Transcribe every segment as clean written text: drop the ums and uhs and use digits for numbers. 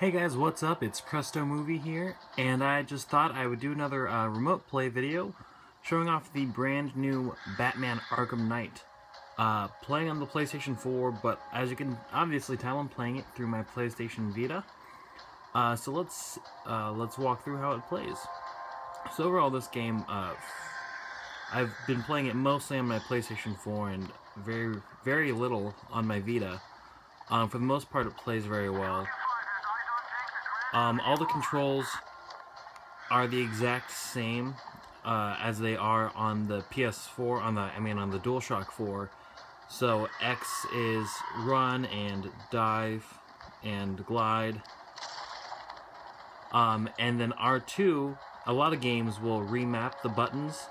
Hey guys, what's up? It's Presto Movie here, and I just thought I would do another remote play video showing off the brand new Batman Arkham Knight. Playing on the PlayStation 4, but as you can obviously tell, I'm playing it through my PlayStation Vita. So let's walk through how it plays. So overall, this game, I've been playing it mostly on my PlayStation 4 and very little on my Vita. For the most part, it plays very well. All the controls are the exact same as they are on the PS4, on the DualShock 4. So X is run and dive and glide. And then R2, a lot of games will remap the buttons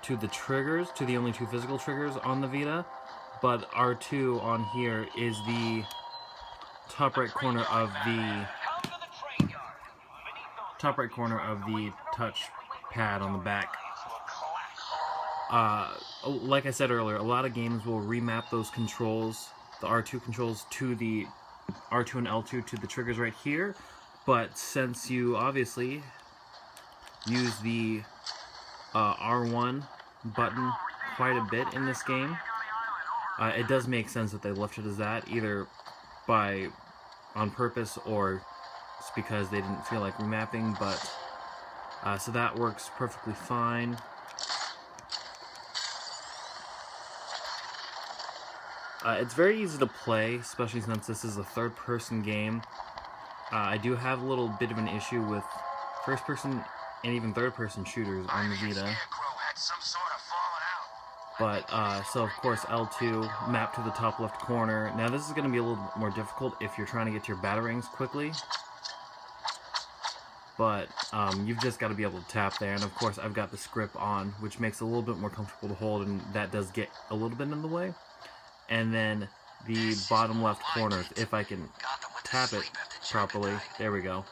to the triggers, to the only two physical triggers on the Vita. But R2 on here is the top right corner of the touch pad on the back. Like I said earlier, a lot of games will remap those controls, the R2 controls, to the R2 and L2 to the triggers right here. But since you obviously use the R1 button quite a bit in this game, it does make sense that they left it as that, either on purpose or just because they didn't feel like remapping, but so that works perfectly fine. It's very easy to play, especially since this is a third-person game. I do have a little bit of an issue with first-person and even third-person shooters on the Vita. But, so of course L2, map to the top left corner. Now this is going to be a little more difficult if you're trying to get to your batarangs quickly. But, you've just got to be able to tap there, and of course I've got this grip on, which makes it a little bit more comfortable to hold, and that does get a little bit in the way. And then the bottom left corner, if I can tap it properly, there we go.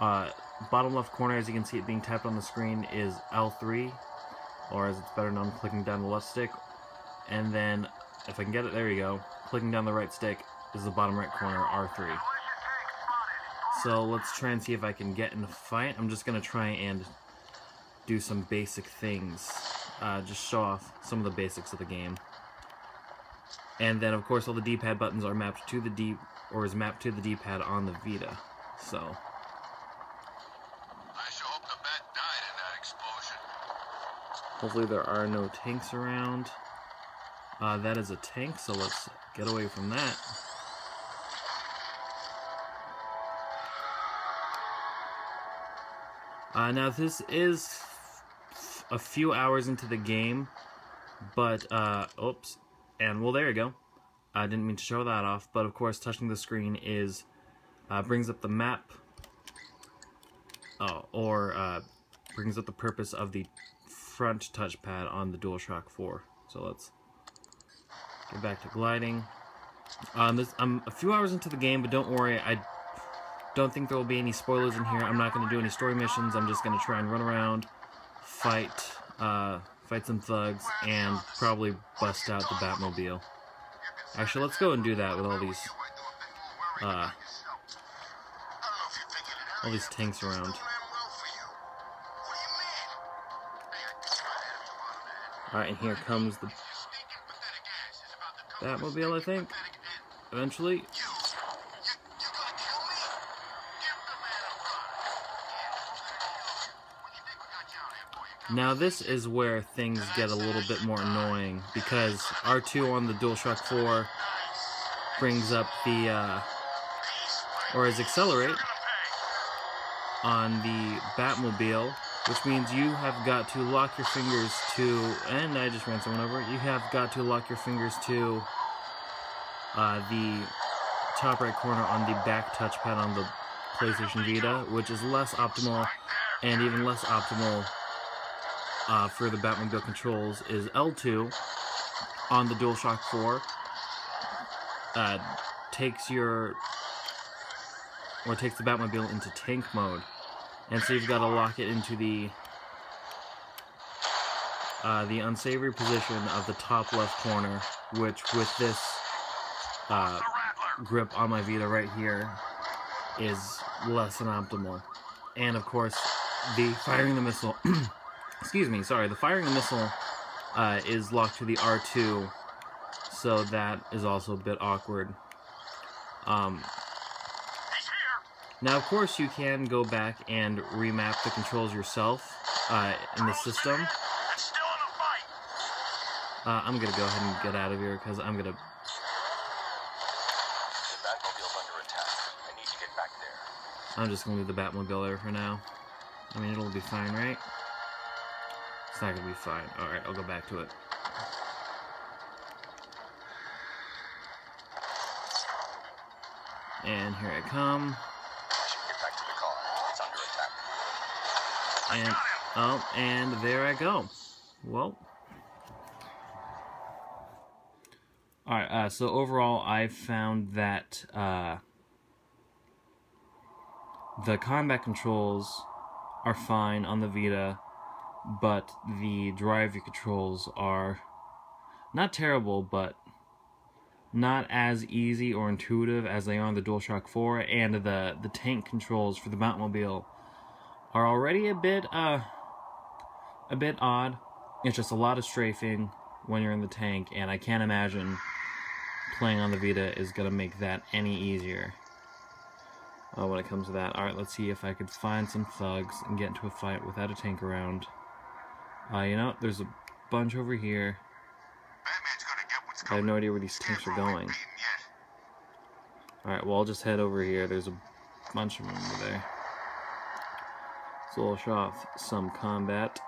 Bottom left corner, as you can see it being tapped on the screen, is L3, or as it's better known, clicking down the left stick. And then, if I can get it, there you go, clicking down the right stick is the bottom right corner, R3. So let's try and see if I can get in a fight. I'm just going to try and do some basic things, just show off some of the basics of the game. And then, of course, all the D-pad buttons are mapped to the mapped to the D-pad on the Vita. So I sure hope the bat died in that explosion. hopefully there are no tanks around. That is a tank, so let's get away from that. Now this is a few hours into the game, but, oops, and well, there you go. I didn't mean to show that off, but of course touching the screen brings up the map, brings up the purpose of the front touchpad on the DualShock 4. So let's get back to gliding. I'm a few hours into the game, but don't worry, I don't think there will be any spoilers in here. I'm not going to do any story missions. I'm just going to try and run around, fight some thugs, and probably bust out the Batmobile. Actually, let's go and do that with all these tanks around. Alright, and here comes the Batmobile, I think, eventually. Now this is where things get a little bit more annoying, because R2 on the DualShock 4 brings up is accelerate on the Batmobile, which means you have got to lock your fingers to, and I just ran someone over, you have got to lock your fingers to the top right corner on the back touchpad on the PlayStation Vita, which is less optimal, and even less optimal for the Batmobile controls is L2 on the DualShock 4. Takes the Batmobile into tank mode, and so you've got to lock it into the unsavory position of the top left corner, which with this grip on my Vita right here, is less than optimal. And of course, the firing the missile, excuse me, sorry, the firing the missile is locked to the R2, so that is also a bit awkward. Now, of course, you can go back and remap the controls yourself in the system. I'm gonna go ahead and get out of here because I'm gonna. The Batmobile's under attack. I need to get back there. I'm just gonna leave the Batmobile there for now. I mean, it'll be fine, right? It's not gonna be fine. All right, I'll go back to it. And here I come. I should get back to the car. It's under attack. And oh, and there I go. Well. Alright, so overall I found that the combat controls are fine on the Vita, but the driver controls are not terrible, but not as easy or intuitive as they are on the DualShock 4, and the tank controls for the Batmobile are already a bit odd. It's just a lot of strafing when you're in the tank, and I can't imagine playing on the Vita is going to make that any easier when it comes to that. Alright, let's see if I could find some thugs and get into a fight without a tank around. You know, there's a bunch over here. I have no idea where these tanks are going. Alright, well, I'll just head over here. There's a bunch of them over there. So we'll show off some combat.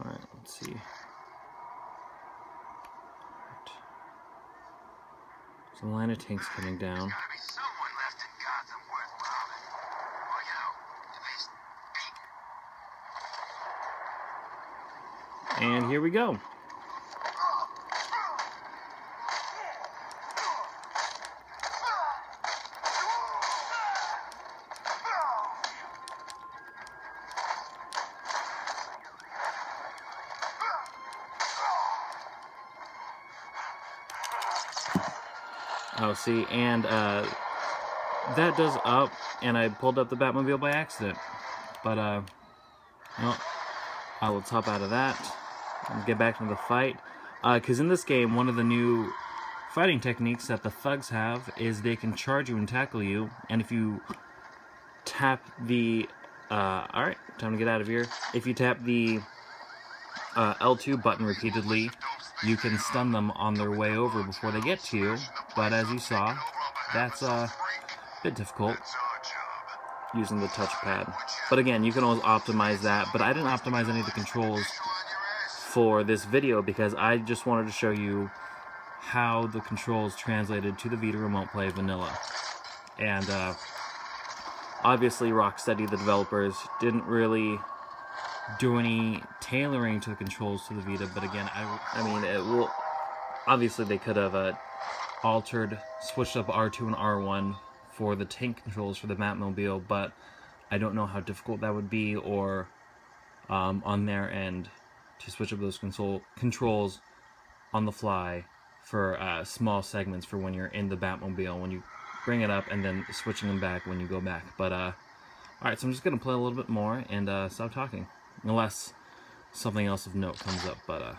Alright, let's see. Right. There's a line of tanks coming down. And here we go. Oh, see, and that does up, and I pulled up the Batmobile by accident. But, well, let's hop out of that and get back into the fight. Because in this game, one of the new fighting techniques that the thugs have is they can charge you and tackle you, and if you tap the... alright, time to get out of here. If you tap the L2 button repeatedly, you can stun them on their way over before they get to you, but as you saw, that's a bit difficult using the touchpad. But again, you can always optimize that, but I didn't optimize any of the controls for this video because I just wanted to show you how the controls translated to the Vita Remote Play Vanilla. And obviously Rocksteady, the developers, didn't really do any tailoring to the controls to the Vita, but again, I mean, it will, obviously they could have switched up R2 and R1 for the tank controls for the Batmobile, but I don't know how difficult that would be, or on their end, to switch up those controls on the fly for small segments for when you're in the Batmobile, when you bring it up, and then switching them back when you go back. But, alright, so I'm just going to play a little bit more and stop talking. Unless something else of note comes up, but,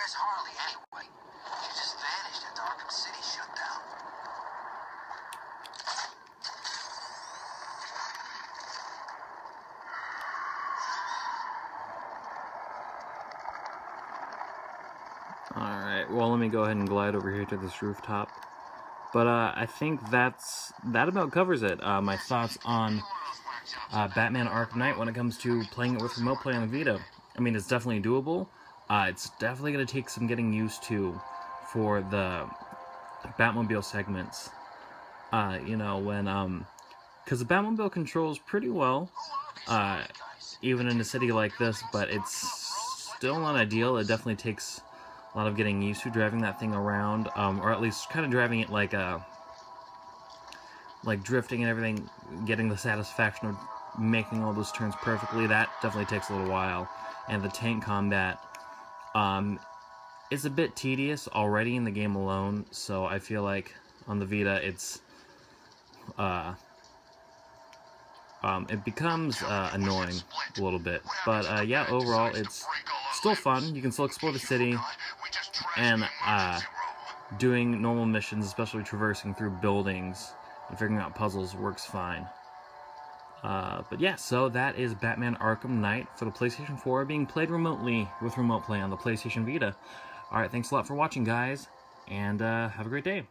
Where's Harley anyway? She just vanished after Arkham City shut down. Alright, well, let me go ahead and glide over here to this rooftop. But I think that about covers it. My thoughts on Batman Arkham Knight when it comes to playing it with remote play on the Vita. I mean, it's definitely doable. It's definitely going to take some getting used to for the Batmobile segments. You know, when, because the Batmobile controls pretty well, even in a city like this, but it's still not ideal. It definitely takes a lot of getting used to driving that thing around, or at least kind of driving it like drifting and everything, getting the satisfaction of making all those turns perfectly. That definitely takes a little while. And the tank combat is a bit tedious already in the game alone, so I feel like on the Vita it's it becomes annoying a little bit. But yeah, overall it's still fun. You can still explore the city, and doing normal missions, especially traversing through buildings and figuring out puzzles, works fine. But yeah, so that is Batman Arkham Knight for the PlayStation 4, being played remotely with remote play on the PlayStation Vita. Alright, thanks a lot for watching, guys, and have a great day.